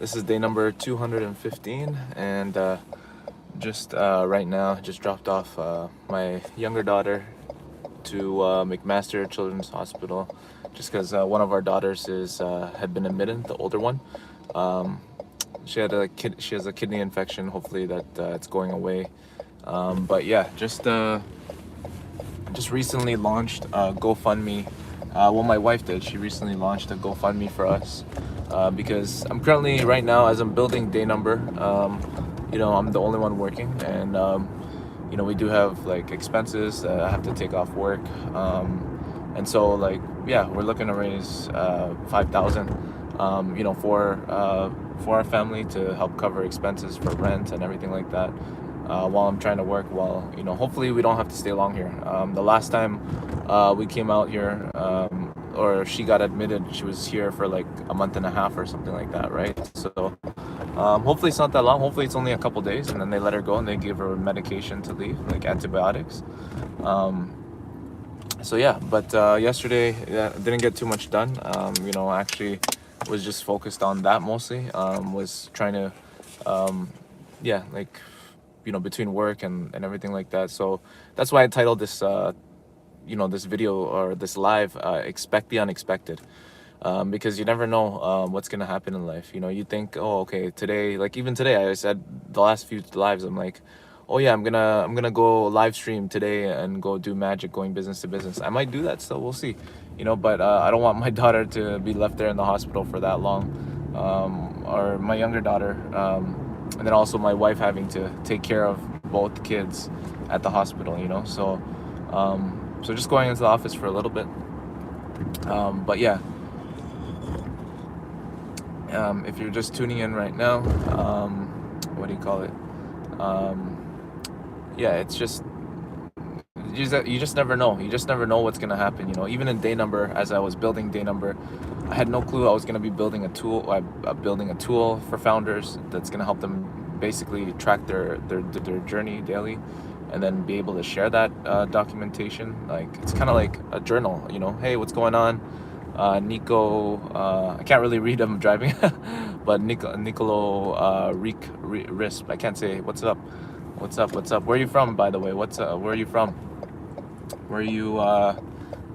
This is day number 215, and just right now, just dropped off my younger daughter to McMaster Children's Hospital, just because one of our daughters is had been admitted, the older one. Um, she has a kidney infection. Hopefully that it's going away. But yeah, just recently launched a GoFundMe. Well, my wife did. She recently launched a GoFundMe for us because I'm currently, right now, as I'm building dayNumber, I'm the only one working, and we do have like expenses that I have to take off work, and so like yeah, we're looking to raise 5,000, for our family to help cover expenses for rent and everything like that while I'm trying to work. While hopefully we don't have to stay long here. The last time we came out here, or she got admitted, she was here for like a month and a half or something like that, right? So hopefully it's not that long. Hopefully it's only a couple days, and then they let her go and they give her medication to leave, like antibiotics. Um, so yeah, but yesterday, yeah, didn't get too much done. Actually was just focused on that mostly. Was trying to yeah, like between work and everything like that. So that's why I titled this this video or this live, expect the unexpected. Because you never know what's gonna happen in life. You think, oh, okay, today, like even today, I said the last few lives, I'm like, oh yeah, I'm gonna go live stream today and go do magic, going business to business. I might do that still, we'll see. But I don't want my daughter to be left there in the hospital for that long, or my younger daughter, and then also my wife having to take care of both kids at the hospital. So just going into the office for a little bit. But yeah, if you're just tuning in right now, what do you call it? Um, yeah, it's just you just never know. You just never know what's gonna happen. Even in dayNumber, as I was building dayNumber, I had no clue I was gonna be building a tool. Building a tool for founders that's gonna help them basically track their journey daily, and then be able to share that documentation. Like it's kind of like a journal. Hey, what's going on? Nico, I can't really read, I'm driving, but Nicolo Risp. I can't say what's up. What's up? Where are you from, by the way? Where are you from? Where are you,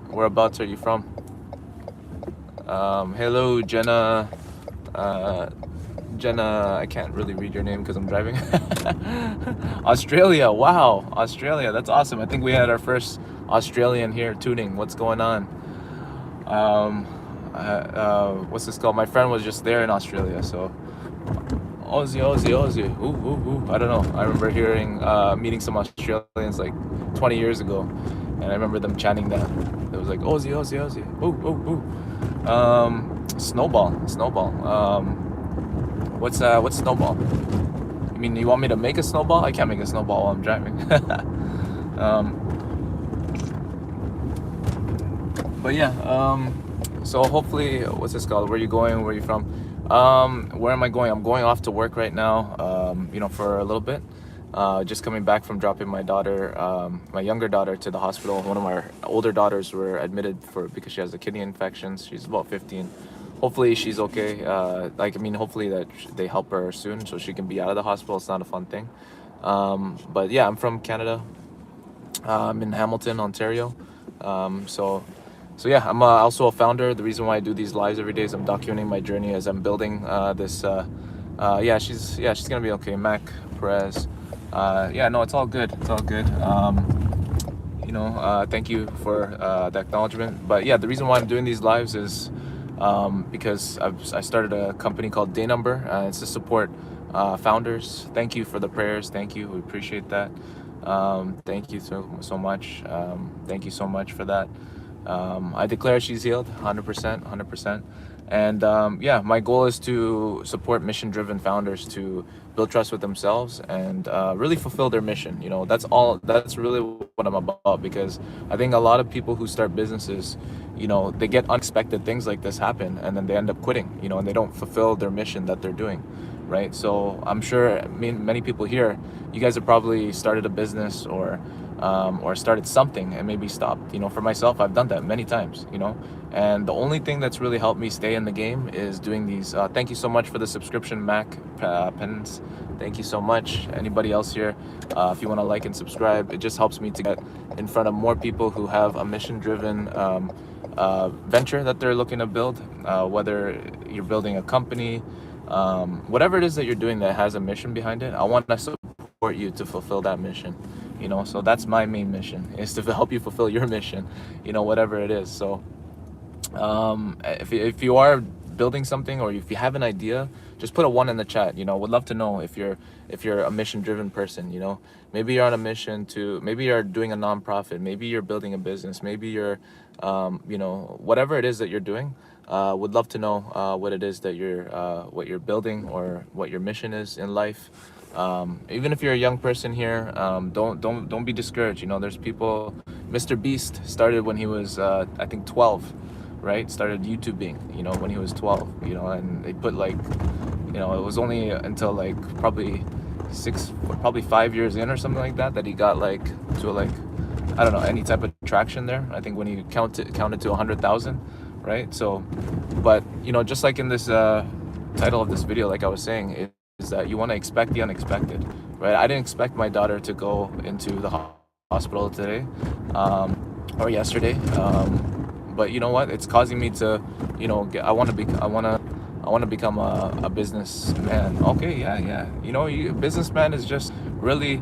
whereabouts are you from? Hello, Jenna. Jenna, I can't really read your name because I'm driving. Australia, wow, Australia, that's awesome. I think we had our first Australian here tuning. What's going on? What's this called? My friend was just there in Australia, so Aussie, Aussie, Aussie. Ooh, ooh, ooh. I don't know. I remember meeting some Australians like 20 years ago, and I remember them chanting that. It was like Aussie, Aussie, Aussie. Ooh, ooh, ooh. Snowball, snowball. What's snowball? You mean you want me to make a snowball? I can't make a snowball while I'm driving. But yeah, so hopefully, what's this called? Where are you going? Where are you from? Where am I going? I'm going off to work right now, for a little bit. Just coming back from dropping my daughter, my younger daughter, to the hospital. One of my older daughters were admitted because she has a kidney infection. She's about 15. Hopefully she's okay. Hopefully that they help her soon so she can be out of the hospital. It's not a fun thing. But yeah, I'm from Canada. I'm in Hamilton, Ontario. So yeah, I'm also a founder. The reason why I do these lives every day is I'm documenting my journey as I'm building this. Yeah, she's gonna be okay. Mac Perez. Yeah, no, it's all good. It's all good. Thank you for the acknowledgement. But yeah, the reason why I'm doing these lives is because I started a company called dayNumber. It's to support founders. Thank you for the prayers. Thank you. We appreciate that. Thank you so much. Thank you so much for that. I declare she's healed 100%, 100%. And yeah, my goal is to support mission-driven founders to build trust with themselves and really fulfill their mission. That's really what I'm about, because I think a lot of people who start businesses, they get unexpected things like this happen, and then they end up quitting, and they don't fulfill their mission that they're doing, right? So I'm sure many people here, you guys have probably started a business, or or started something and maybe stopped. For myself, I've done that many times. And the only thing that's really helped me stay in the game is doing these. Thank you so much for the subscription, Mac Pens. Thank you so much. Anybody else here, if you want to like and subscribe, it just helps me to get in front of more people who have a mission-driven venture that they're looking to build, whether you're building a company, whatever it is that you're doing that has a mission behind it. I want to support you to fulfill that mission. So that's my main mission, is to help you fulfill your mission, whatever it is. So if you are building something, or if you have an idea, just put a 1 in the chat. Would love to know if you're a mission-driven person. Maybe you're on a mission to, maybe you're doing a nonprofit, maybe you're building a business, maybe you're whatever it is that you're doing. Would love to know what it is that what you're building, or what your mission is in life. Even if you're a young person here, don't be discouraged. There's people. Mr. Beast started when he was I think 12, right? Started YouTubing, when he was 12, and they put it was only until probably 5 years in or something like that he got to I don't know, any type of traction there. I think when he counted to 100,000, right? So, but just like in this title of this video, like I was saying, is that you want to expect the unexpected, right? I didn't expect my daughter to go into the hospital today, or yesterday, but you know what? It's causing me to, I want to become a businessman. Okay, yeah. Businessman is just really,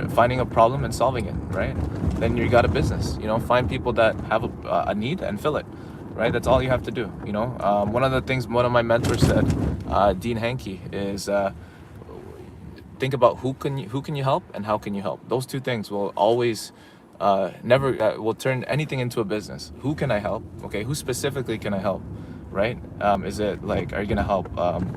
finding a problem and solving it, right? Then you got a business. Find people that have a need and fill it. Right, that's all you have to do. One of the things one of my mentors said, Dean Hankey, is think about who can you help and how can you help. Those two things will always never will turn anything into a business. Who can I help? Okay, who specifically can I help? Right? Is it are you gonna help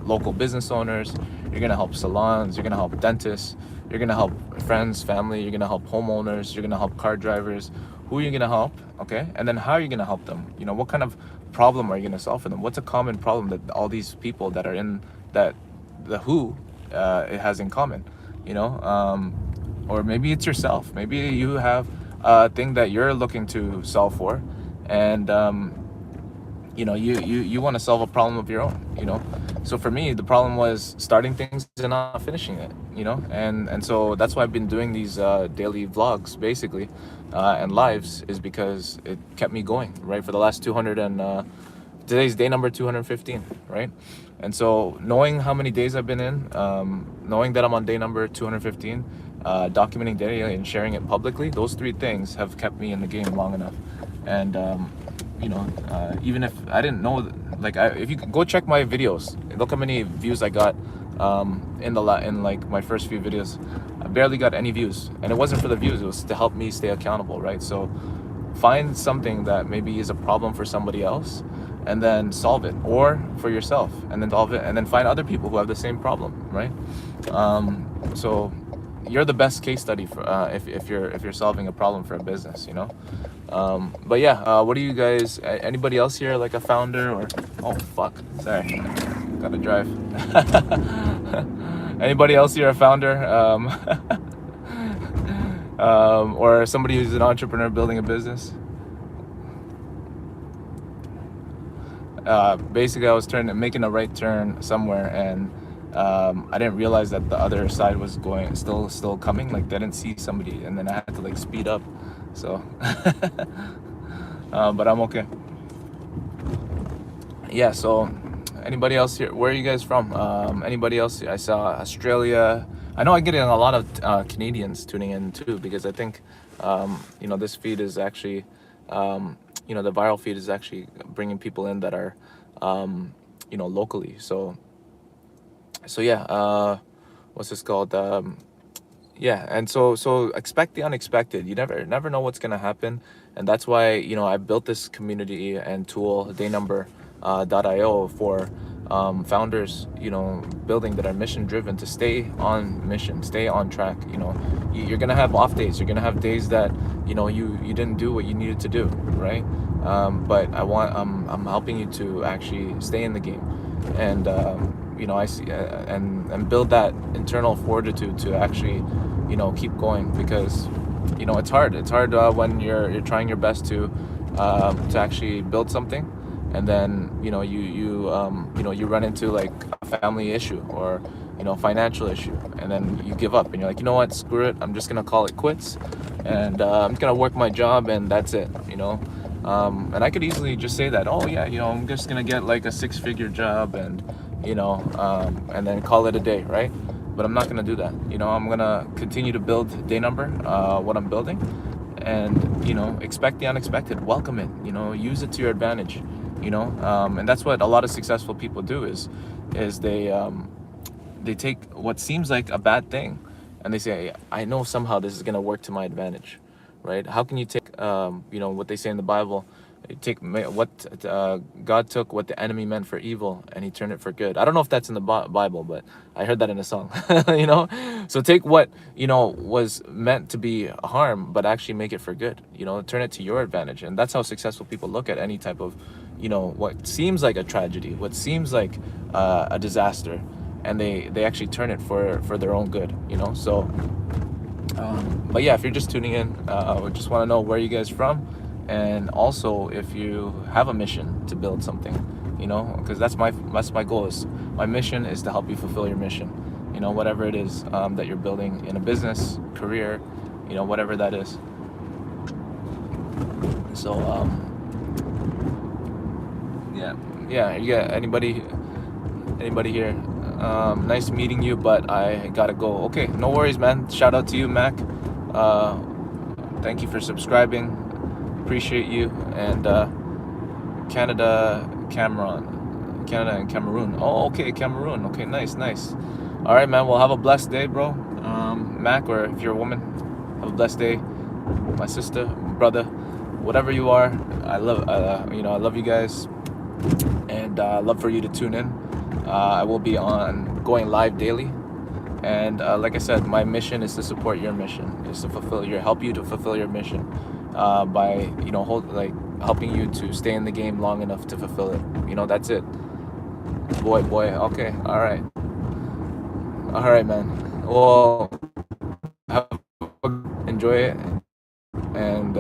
local business owners? You're gonna help salons. You're gonna help dentists. You're gonna help friends, family. You're gonna help homeowners. You're gonna help car drivers. Who are you gonna help? Okay, and then how are you gonna help them? What kind of problem are you gonna solve for them? What's a common problem that all these people that are in that the who it has in common? Or maybe it's yourself. Maybe you have a thing that you're looking to solve for, and you want to solve a problem of your own. So for me, the problem was starting things and not finishing it, and so that's why I've been doing these daily vlogs, basically, and lives, is because it kept me going, right, for the last 200 and today's day number 215, right? And so knowing how many days I've been in, knowing that I'm on day number 215, documenting daily and sharing it publicly, those 3 things have kept me in the game long enough. And even if I didn't know, if you go check my videos, look how many views I got in my first few videos. I barely got any views, and it wasn't for the views, it was to help me stay accountable, right? So find something that maybe is a problem for somebody else, and then solve it, or for yourself, and then solve it, and then find other people who have the same problem, right? So you're the best case study for if you're solving a problem for a business, but yeah, what do you guys, anybody else here like a founder, or oh fuck, sorry, gotta drive. Anybody else here a founder, or somebody who's an entrepreneur building a business? Basically I was making a right turn somewhere, and I didn't realize that the other side was still coming. They didn't see somebody, and then I had to speed up. So, but I'm okay. Yeah. So, anybody else here? Where are you guys from? Anybody else? I saw Australia. I know I get a lot of Canadians tuning in too, because I think this feed is actually the viral feed is actually bringing people in that are locally. So yeah, what's this called? Yeah, and so expect the unexpected. You never know what's gonna happen, and that's why I built this community and tool, dayNumber.io, for founders, building that are mission driven, to stay on mission, stay on track. You're gonna have off days. You're gonna have days that you didn't do what you needed to do, right? But I'm helping you to actually stay in the game, and I see, and build that internal fortitude to actually, keep going, because, it's hard. It's hard when you're trying your best to actually build something, and then you run into like a family issue, or financial issue, and then you give up and you're like, you know what, screw it, I'm just gonna call it quits, and I'm just gonna work my job and that's it. And I could easily just say that, oh yeah, I'm just gonna get like a 6-figure job, and then call it a day, right? But I'm not gonna do that. I'm gonna continue to build dayNumber, what I'm building, and expect the unexpected, welcome it, use it to your advantage. And that's what a lot of successful people do, is they take what seems like a bad thing, and they say, I know somehow this is going to work to my advantage, right? How can you take what they say in the Bible, take what God took what the enemy meant for evil and he turned it for good. I don't know if that's in the Bible, but I heard that in a song. So take what was meant to be harm, but actually make it for good, turn it to your advantage. And that's how successful people look at any type of what seems like a tragedy, what seems like a disaster, and they actually turn it for their own good. So but yeah, if you're just tuning in, we just want to know where you guys from, and also if you have a mission to build something, because that's my goal. Is my mission is to help you fulfill your mission, whatever it is that you're building in a business, career, whatever that is. So yeah, anybody here, nice meeting you, but I gotta go. Okay, no worries, man. Shout out to you, Mac. Thank you for subscribing, appreciate you. And Canada and Cameroon. Oh, okay, Cameroon. Okay, nice. All right, man, well, have a blessed day, bro. Mac, or if you're a woman, have a blessed day. My sister, brother, whatever you are, I love you guys, and love for you to tune in. I will be going live daily, and like I said, my mission is to support your mission, is to help you to fulfill your mission, by helping you to stay in the game long enough to fulfill it. That's it. Boy. Okay. All right, man. Well, enjoy it, and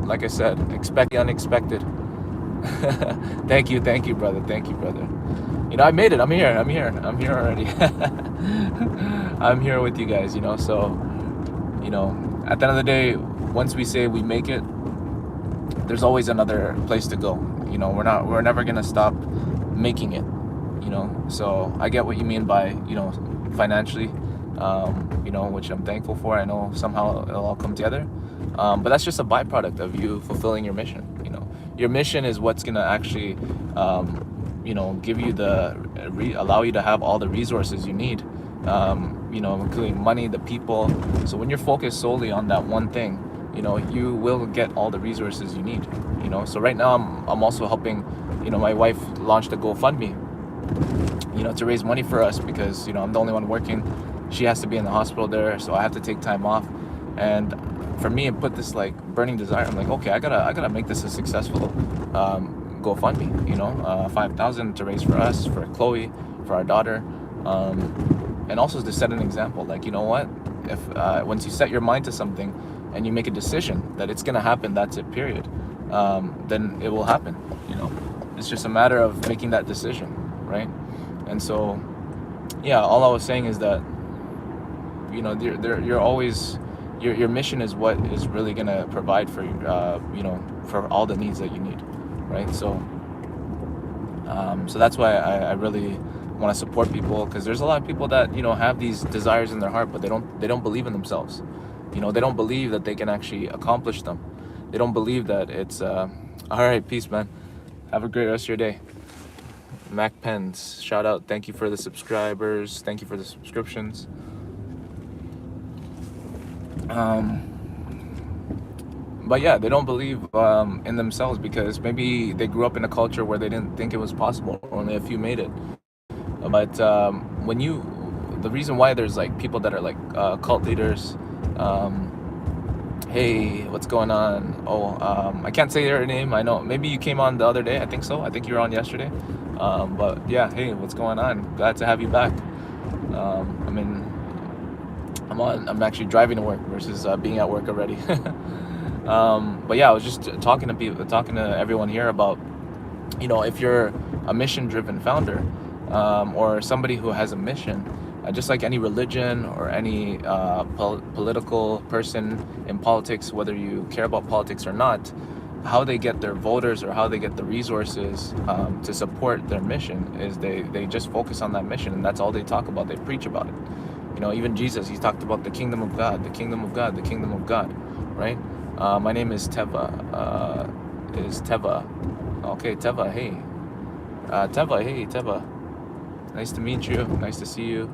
like I said, expect the unexpected. Thank you, brother. I made it. I'm here already. I'm here with you guys, so at the end of the day, once we say we make it, there's always another place to go. We're never gonna stop making it. So I get what you mean by financially, which I'm thankful for. I know somehow it'll all come together, but that's just a byproduct of you fulfilling your mission. Your mission is what's gonna actually give you allow you to have all the resources you need, including money, the people. So when you're focused solely on that one thing, you will get all the resources you need. So right now I'm also helping, my wife launched a GoFundMe, to raise money for us, because I'm the only one working. She has to be in the hospital there, so I have to take time off. And for me, it put this like burning desire. I'm like, okay, I gotta make this a successful GoFundMe. $5,000 to raise for us, for Chloe, for our daughter, and also to set an example. Like, what if once you set your mind to something and you make a decision that it's gonna happen, that's it, period, then it will happen. It's just a matter of making that decision, right? And so yeah, all I was saying is that you're always, your mission is what is really gonna provide for for all the needs that you need, right? So that's why I really want to support people, because there's a lot of people that have these desires in their heart, but they don't believe in themselves. They don't believe that they can actually accomplish them. They don't believe that it's all right. Peace, man. Have a great rest of your day. Mac Pens, shout out. Thank you for the subscribers. Thank you for the subscriptions. But yeah, they don't believe in themselves, because maybe they grew up in a culture where they didn't think it was possible. Only a few made it. But the reason why there's like people that are like cult leaders, hey, what's going on? I can't say your name. I know maybe you came on the other day. I think so. I think you were on yesterday. But yeah, hey, what's going on? Glad to have you back. I mean, I'm actually driving to work versus being at work already. But yeah, I was just talking to everyone here about, if you're a mission-driven founder, or somebody who has a mission, just like any religion or any political person in politics, whether you care about politics or not, how they get their voters or how they get the resources to support their mission is they just focus on that mission, and that's all they talk about. They preach about it. Even Jesus, he talked about the kingdom of God, the kingdom of God, the kingdom of God, right? My name is Teva. Is Teva. Okay, Teva, hey. Teva, hey, Teva. Nice to meet you. Nice to see you.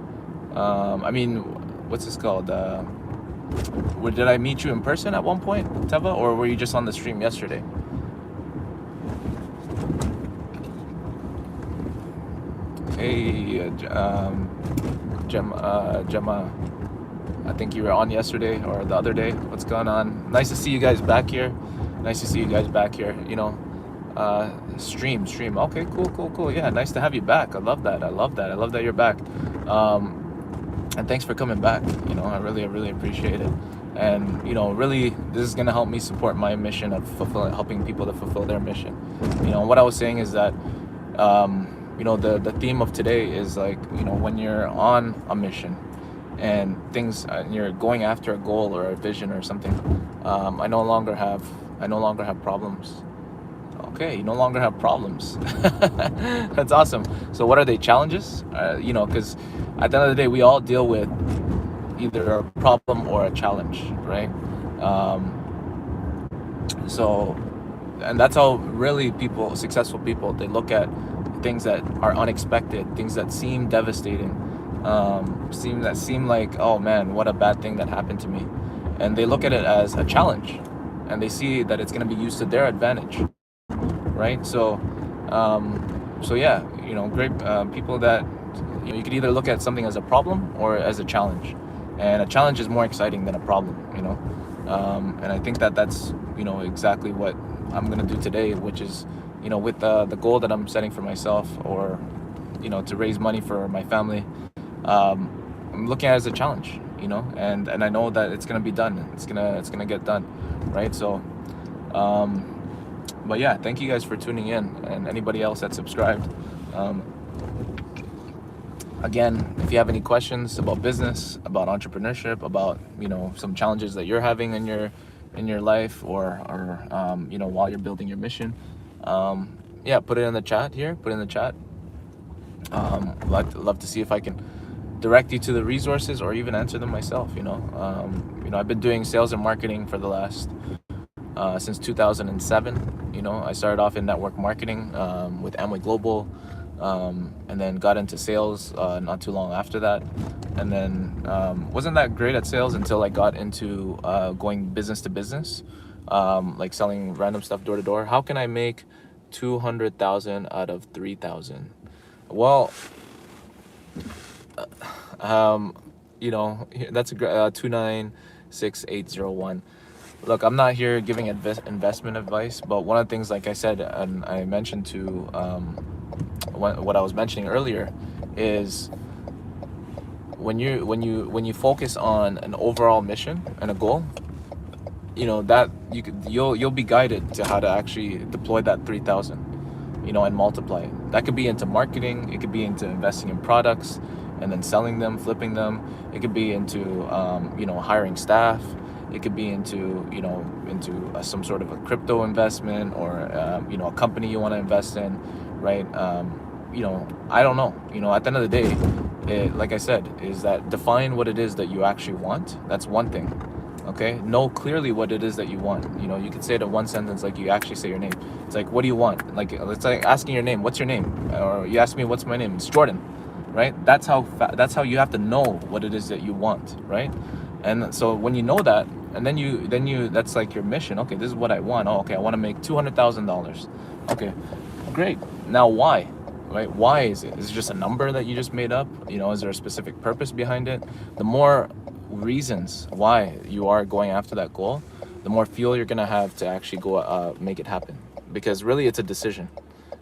What's this called? Did I meet you in person at one point, Teva, or were you just on the stream yesterday? Hey, Gemma. I think you were on yesterday or the other day. What's going on? Nice to see you guys back here. Stream. Okay, cool. Yeah, nice to have you back. I love that. I love that you're back. And thanks for coming back. I really appreciate it. And really, this is gonna help me support my mission of helping people to fulfill their mission. What I was saying is that, the theme of today is like, when you're on a mission and you're going after a goal or a vision or something. I no longer have problems. Okay, you no longer have problems. That's awesome. So what are they, challenges? Because at the end of the day, we all deal with either a problem or a challenge, right? And that's how really successful people, they look at things that are unexpected, things that seem devastating, seem like, oh man, what a bad thing that happened to me. And they look at it as a challenge, and they see that it's going to be used to their advantage, right? So yeah, great people that, you could either look at something as a problem or as a challenge. And a challenge is more exciting than a problem, and I think that's, exactly what I'm going to do today, which is, with the goal that I'm setting for myself, or, to raise money for my family. I'm looking at it as a challenge, and I know that it's going to be done. It's going to get done, right? So, but yeah, thank you guys for tuning in, and anybody else that subscribed. Again, if you have any questions about business, about entrepreneurship, about, some challenges that you're having in your life, or while you're building your mission, yeah, put it in the chat here. I'd love to see if I can direct you to the resources or even answer them myself. I've been doing sales and marketing for the last since 2007. I started off in network marketing with Amway Global, and then got into sales not too long after that, and then wasn't that great at sales until I got into going business to business, like selling random stuff door to door. How can I make 200,000 out of 3,000? Well, that's a 296801. Look, I'm not here giving investment advice, but one of the things, like I said, and I mentioned to what I was mentioning earlier, is when you focus on an overall mission and a goal, that you'll be guided to how to actually deploy that 3,000, and multiply it. That could be into marketing, it could be into investing in products and then selling them, flipping them. It could be into hiring staff. It could be into some sort of a crypto investment, or a company you want to invest in, right? I don't know. At the end of the day, like I said, is that define what it is that you actually want. That's one thing. Okay, know clearly what it is that you want. You could say it in one sentence, like you actually say your name. It's like, what do you want? Like, it's like asking your name. What's your name? Or you ask me, what's my name? It's Jordan, right? That's how you have to know what it is that you want, right? And so when you know that, and then you that's like your mission. Okay, this is what I want. Oh, okay, I want to make $200,000. Okay, great. Now why? Right? Why is it? Is it just a number that you just made up? Is there a specific purpose behind it? The more reasons why you are going after that goal, the more fuel you're gonna have to actually go make it happen. Because really, it's a decision.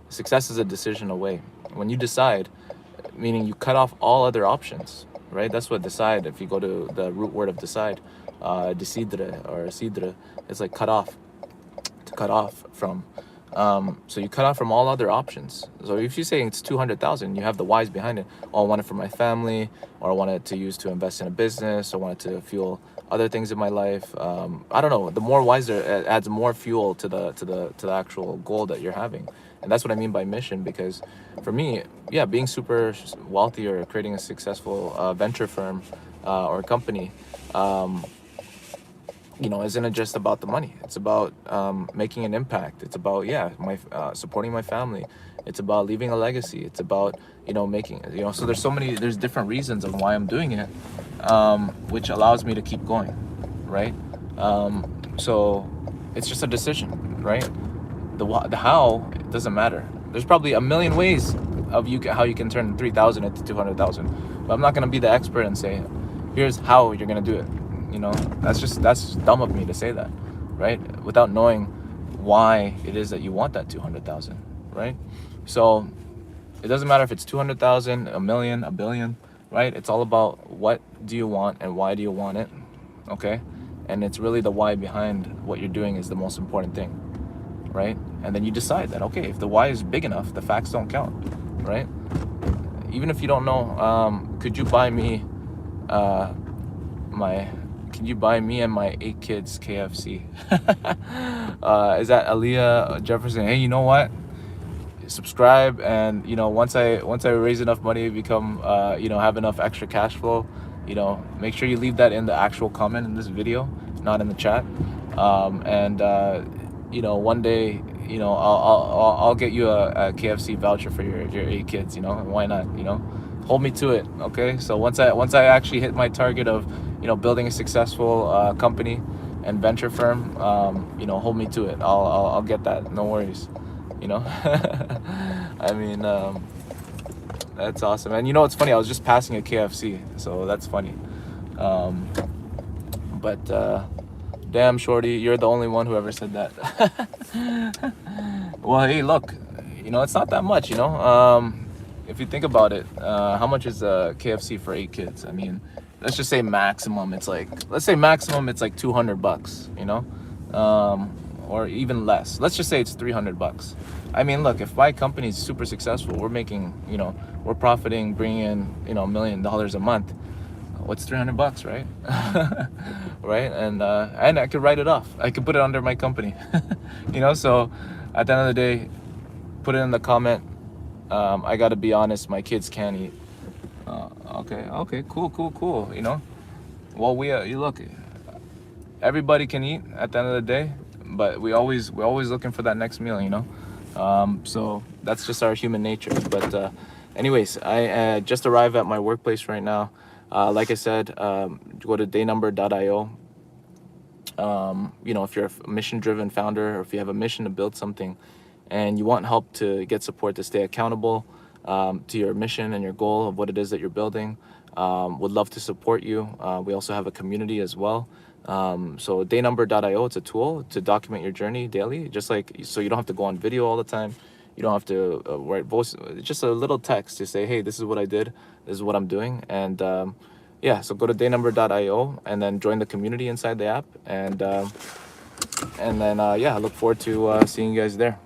Success is a decision away. When you decide, meaning you cut off all other options, right? That's what decide. If you go to the root word of decide, decidre or sidre, it's like cut off, to cut off from. So you cut off from all other options. So if you're saying it's 200,000, you have the whys behind it. Oh, I want it for my family, or I want it to use to invest in a business, or I want it to fuel other things in my life. I don't know. The more whys there, it adds more fuel to the actual goal that you're having. And that's what I mean by mission, because for me, yeah, being super wealthy or creating a successful venture firm or company, isn't it just about the money? It's about making an impact. It's about, yeah, my supporting my family. It's about leaving a legacy. It's about, making, so there's different reasons of why I'm doing it, which allows me to keep going, right? So it's just a decision, right? The how, it doesn't matter. There's probably a million ways of how you can turn 3,000 into 200,000, but I'm not gonna be the expert and say, here's how you're gonna do it. That's dumb of me to say that, right? Without knowing why it is that you want that 200,000, right? So it doesn't matter if it's 200,000, a million, a billion, right? It's all about what do you want and why do you want it, okay? And it's really the why behind what you're doing is the most important thing, right? And then you decide that, okay, if the why is big enough, the facts don't count, right? Even if you don't know, could you buy me can you buy me and my 8 kids KFC? Is that Aaliyah Jefferson? Hey, you know what? Subscribe, and once I raise enough money, become have enough extra cash flow, make sure you leave that in the actual comment in this video, not in the chat. And one day, I'll get you a KFC voucher for your 8 kids. Why not? Hold me to it, okay? So once I actually hit my target of building a successful company and venture firm, hold me to it. I'll get that, no worries. I mean, that's awesome. And it's funny, I was just passing a KFC, so that's funny. But damn, shorty, you're the only one who ever said that. Well, hey, look, it's not that much. If you think about it, how much is a KFC for 8 kids? I mean, let's just say maximum it's like $200, or even less. Let's just say it's $300. I mean, look, if my company is super successful, we're making, we're profiting, bringing in, $1 million a month. What's $300, right? Right? And I could write it off. I could put it under my company. So at the end of the day, put it in the comment. I gotta be honest, my kids can't eat. Okay, cool. Well, you look, everybody can eat at the end of the day, but we're always looking for that next meal, so that's just our human nature. But anyways, I just arrived at my workplace right now. Like I said, go to dayNumber.io. If you're a mission-driven founder, or if you have a mission to build something and you want help to get support to stay accountable to your mission and your goal of what it is that you're building, would love to support you. We also have a community as well. So dayNumber.io, it's a tool to document your journey daily, so you don't have to go on video all the time. You don't have to write voice, just a little text to say, hey, this is what I did, this is what I'm doing. And yeah, so go to dayNumber.io and then join the community inside the app. And then yeah, I look forward to seeing you guys there.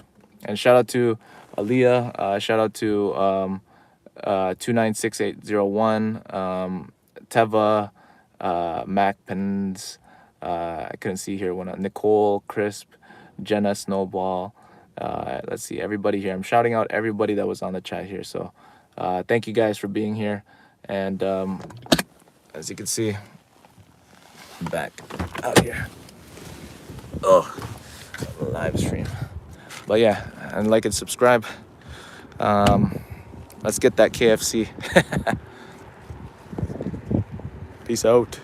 And shout out to Aaliyah, shout out to 296801, Teva, Mac Pens, I couldn't see here, Nicole, Crisp, Jenna, Snowball. Let's see, everybody here. I'm shouting out everybody that was on the chat here. So thank you guys for being here. And as you can see, I'm back out here. Oh, live stream. But yeah, and like and subscribe. Let's get that KFC. Peace out.